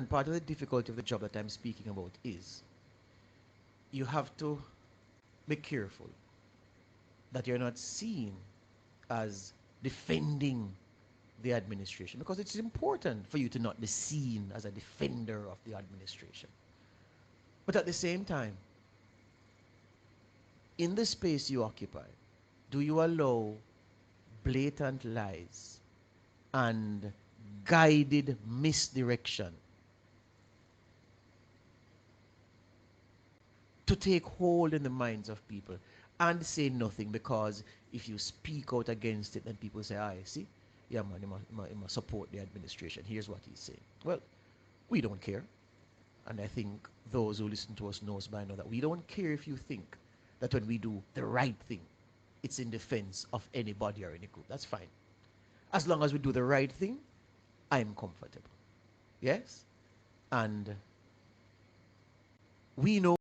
And part of the difficulty of the job that I'm speaking about is you have to be careful that you're not seen as defending the administration, because it's important for you to not be seen as a defender of the administration. But at the same time, in the space you occupy, do you allow blatant lies and guided misdirection to take hold in the minds of people and say nothing? Because if you speak out against it, then people say, "I see, yeah, man, he must support the administration. Here's what he's saying." Well, we don't care. And I think those who listen to us knows by now that we don't care if you think that when we do the right thing, it's in defense of anybody or any group. That's fine. As long as we do the right thing, I'm comfortable. Yes? And we know